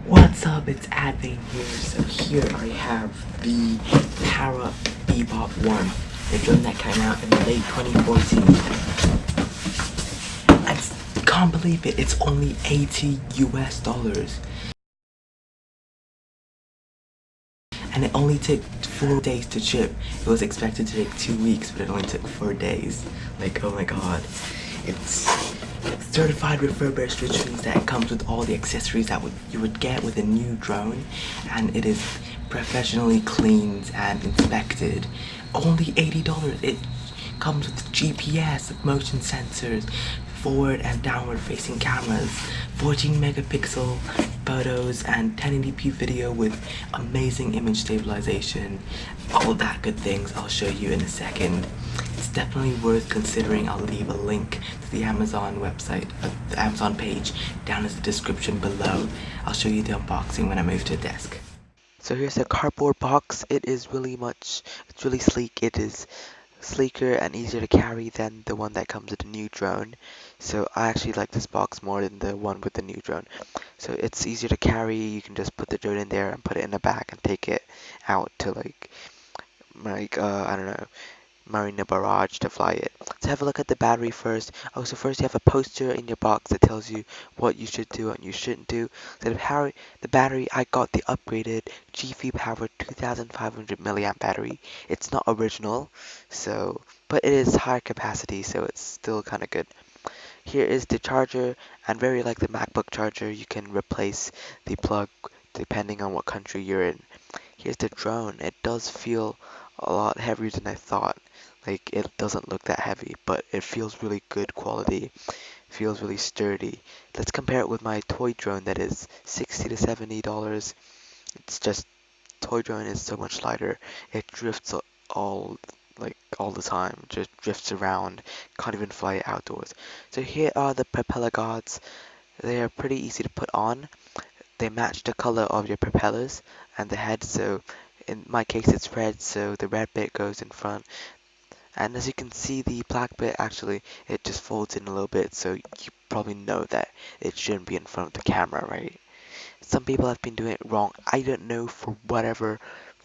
What's up? It's Advane here. So here I have the Parrot Bebop 1, the drone that came out in the late 2014. I can't believe it. It's only $80 US. And it only took 4 days to ship. It was expected to take 2 weeks, but it only took 4 days. Like, oh my god. It's certified refurbished, which means that it comes with all the accessories that you would get with a new drone, and it is professionally cleaned and inspected. Only $80. It comes with GPS, motion sensors, forward and downward facing cameras, 14 megapixel photos, and 1080p video with amazing image stabilization. All that good things I'll show you in a second. It's definitely worth considering. I'll leave a link to the Amazon website, the Amazon page, down in the description below. I'll show you the unboxing when I move to the desk. So here's the cardboard box. It's really sleek. It is sleeker and easier to carry than the one that comes with the new drone. So I actually like this box more than the one with the new drone. So it's easier to carry. You can just put the drone in there and put it in the back and take it out to I don't know, Marina Barrage to fly it. So have a look at the battery first. Oh, so first you have a poster in your box that tells you what you should do and you shouldn't do. So the battery, I got the upgraded GV powered 2500 milliamp battery. It's not original, so but it is high capacity, so it's still kind of good. Here is the charger, and very like the MacBook charger, you can replace the plug depending on what country you're in. Here's the drone. It does feel a lot heavier than I thought. Like, it doesn't look that heavy, but it feels really good quality. Feels really sturdy. Let's compare it with my toy drone that is $60 to $70. It's just, toy drone is so much lighter. It drifts all all the time. Just drifts around. Can't even fly it outdoors. So here are the propeller guards. They are pretty easy to put on. They match the color of your propellers and the head, so in my case it's red, so the red bit goes in front. And as you can see, the black bit, actually it just folds in a little bit, so you probably know that it shouldn't be in front of the camera, right? Some people have been doing it wrong. I don't know, for whatever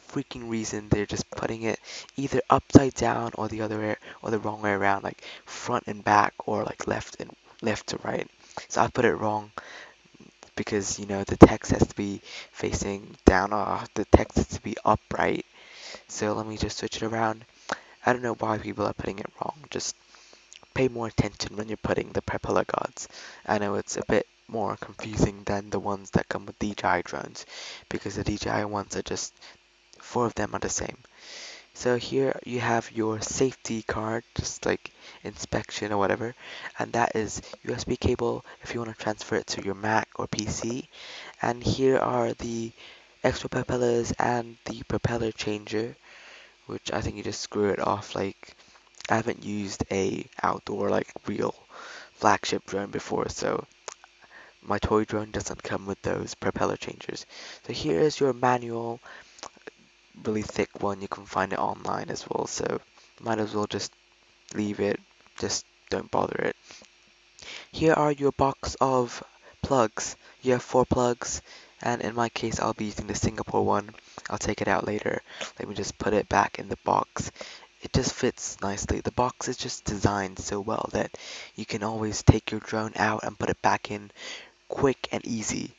freaking reason, they're just putting it either upside down or the other way, or the wrong way around, like front and back, or like left to right. So I put it wrong, because the text has to be facing down, or the text has to be upright. So let me just switch it around. I don't know why people are putting it wrong. Just pay more attention when you're putting the propeller guards. I know it's a bit more confusing than the ones that come with DJI drones, because the DJI ones are just, four of them are the same. So here you have your safety card, just like inspection or whatever, and that is USB cable if you want to transfer it to your Mac or PC. And here are the extra propellers and the propeller changer, which I think you just screw it off. Like, I haven't used a outdoor like real flagship drone before, so my toy drone doesn't come with those propeller changers. So here is your manual, really thick one. You can find it online as well, so might as well just leave it, just don't bother it. Here are your box of plugs. You have 4 plugs, and in my case I'll be using the Singapore one. I'll take it out later. Let me just put it back in the box. It just fits nicely. The box is just designed so well that you can always take your drone out and put it back in quick and easy,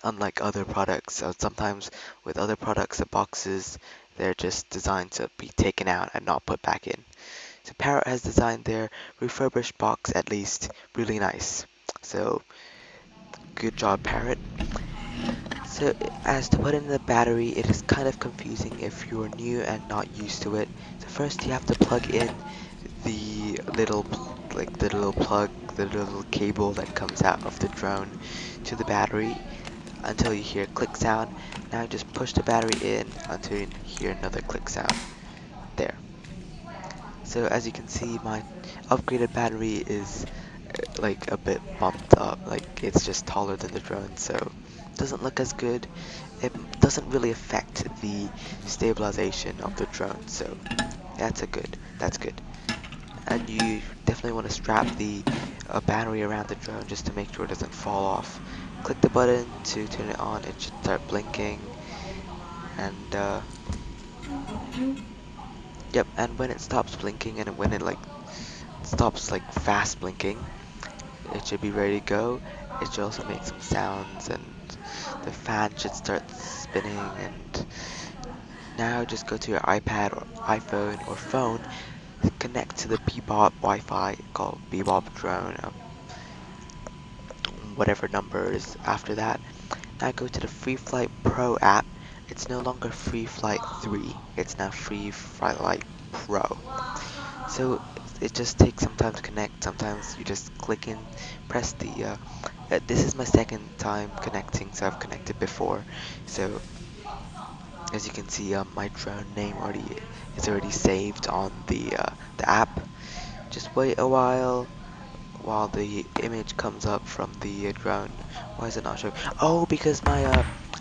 unlike other products. So sometimes with other products, the boxes, they're just designed to be taken out and not put back in. So Parrot has designed their refurbished box, at least, really nice. So good job, Parrot. So as to put in the battery, it is kind of confusing if you're new and not used to it. So first you have to plug in the the little cable that comes out of the drone to the battery until you hear a click sound. Now just push the battery in until you hear another click sound. There. So as you can see, my upgraded battery is like a bit bumped up, like it's just taller than the drone, so it doesn't look as good. It doesn't really affect the stabilization of the drone, so that's good. And you definitely want to strap the battery around the drone just to make sure it doesn't fall off. click the button to turn it on. It should start blinking, and yep. And when it stops blinking, and when it like stops like fast blinking, it should be ready to go. It should also make some sounds, and the fan should start spinning. And now just go to your iPad or iPhone or phone, connect to the Bebop Wi-Fi called Bebop drone, whatever number is after that. Now go to the Free Flight Pro app. It's no longer Free Flight 3, it's now Free Flight Pro. So it just takes some time to connect. Sometimes you just click in, press this is my second time connecting, so I've connected before. So as you can see, my drone name already is already saved on the app. Just wait a while the image comes up from the drone. Why is it not showing? Oh, because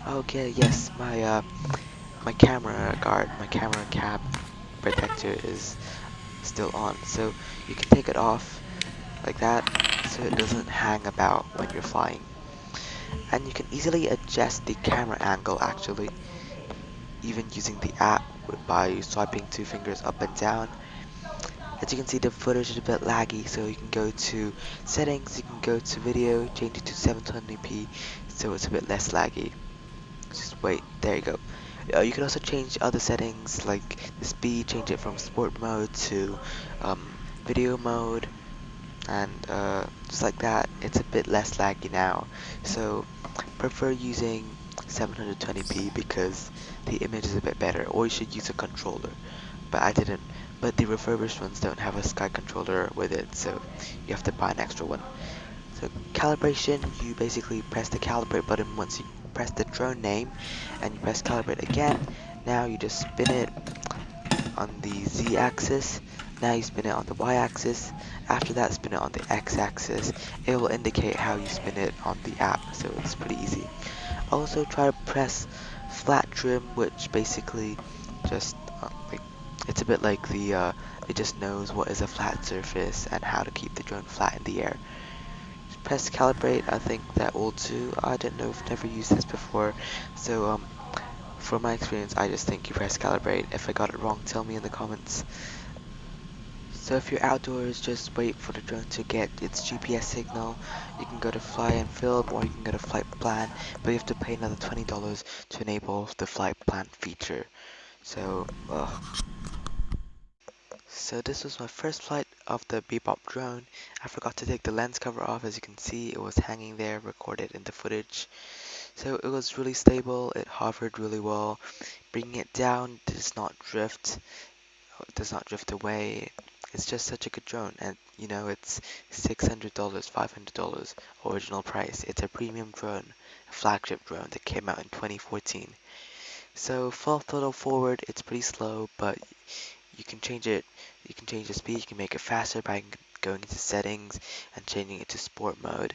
okay, yes, my camera guard, my camera cap protector is still on. So you can take it off like that, so it doesn't hang about when you're flying. And you can easily adjust the camera angle actually, even using the app by swiping two fingers up and down. As you can see, the footage is a bit laggy, so you can go to settings, you can go to video, change it to 720p, so it's a bit less laggy. Just wait, there you go. You can also change other settings like the speed, change it from sport mode to um, video mode, and just like that, it's a bit less laggy now. So prefer using 720p because the image is a bit better, or you should use a controller. But I didn't. But the refurbished ones don't have a sky controller with it, so you have to buy an extra one. So calibration, you basically press the calibrate button once you press the drone name, and you press calibrate again. Now you just spin it on the z-axis. Now you spin it on the y-axis. After that, spin it on the x-axis. It will indicate how you spin it on the app, so it's pretty easy. Also, try to press flat trim, which basically just like it's a bit like it just knows what is a flat surface and how to keep the drone flat in the air. Press calibrate. I think that will do. I don't know. I've never used this before, so from my experience, I just think you press calibrate. If I got it wrong, tell me in the comments. So if you're outdoors, just wait for the drone to get its GPS signal. You can go to fly and film, or you can go to flight plan, but you have to pay another $20 to enable the flight plan feature. So, so this was my first flight of the Bebop drone. I forgot to take the lens cover off. As you can see, it was hanging there, recorded in the footage. So it was really stable, it hovered really well. Bringing it down does not drift away. It's just such a good drone, and you know it's $600, $500 original price. It's a premium drone, a flagship drone that came out in 2014. So full throttle forward, it's pretty slow, but you can change it. You can change the speed. You can make it faster by going into settings and changing it to sport mode.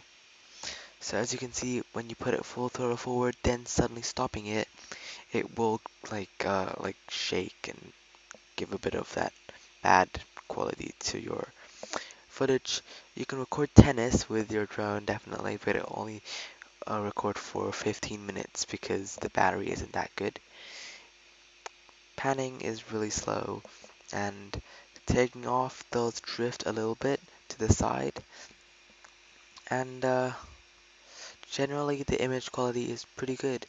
So as you can see, when you put it full throttle forward, then suddenly stopping it, it will like shake and give a bit of that bad quality to your footage. You can record tennis with your drone definitely, but it only record for 15 minutes because the battery isn't that good. Panning is really slow, and taking off does drift a little bit to the side, and generally the image quality is pretty good.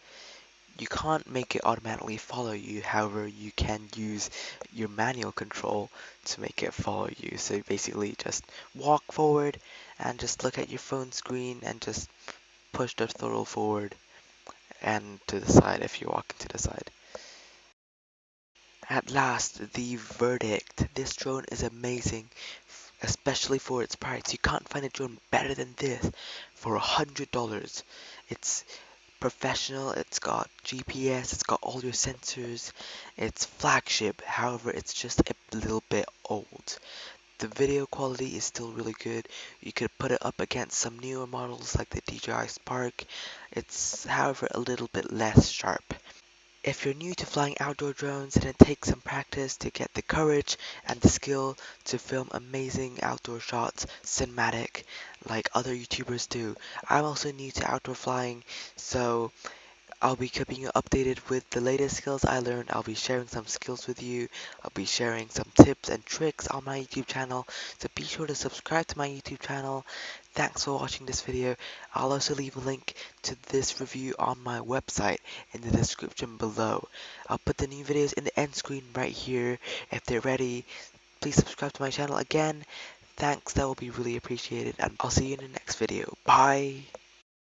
You can't make it automatically follow you, however you can use your manual control to make it follow you. So basically just walk forward and just look at your phone screen and just push the throttle forward and to the side if you're walking to the side. At last, the verdict. This drone is amazing, especially for its price. You can't find a drone better than this for $100. It's professional, it's got GPS, it's got all your sensors, it's flagship, however, it's just a little bit old. The video quality is still really good. You could put it up against some newer models like the DJI Spark. It's, however, a little bit less sharp. If you're new to flying outdoor drones, then it takes some practice to get the courage and the skill to film amazing outdoor shots, cinematic, like other YouTubers do. I'm also new to outdoor flying, so I'll be keeping you updated with the latest skills I learned. I'll be sharing some skills with you. I'll be sharing some tips and tricks on my YouTube channel. So be sure to subscribe to my YouTube channel. Thanks for watching this video. I'll also leave a link to this review on my website in the description below. I'll put the new videos in the end screen right here. If they're ready, please subscribe to my channel again. Thanks, that will be really appreciated. And I'll see you in the next video. Bye!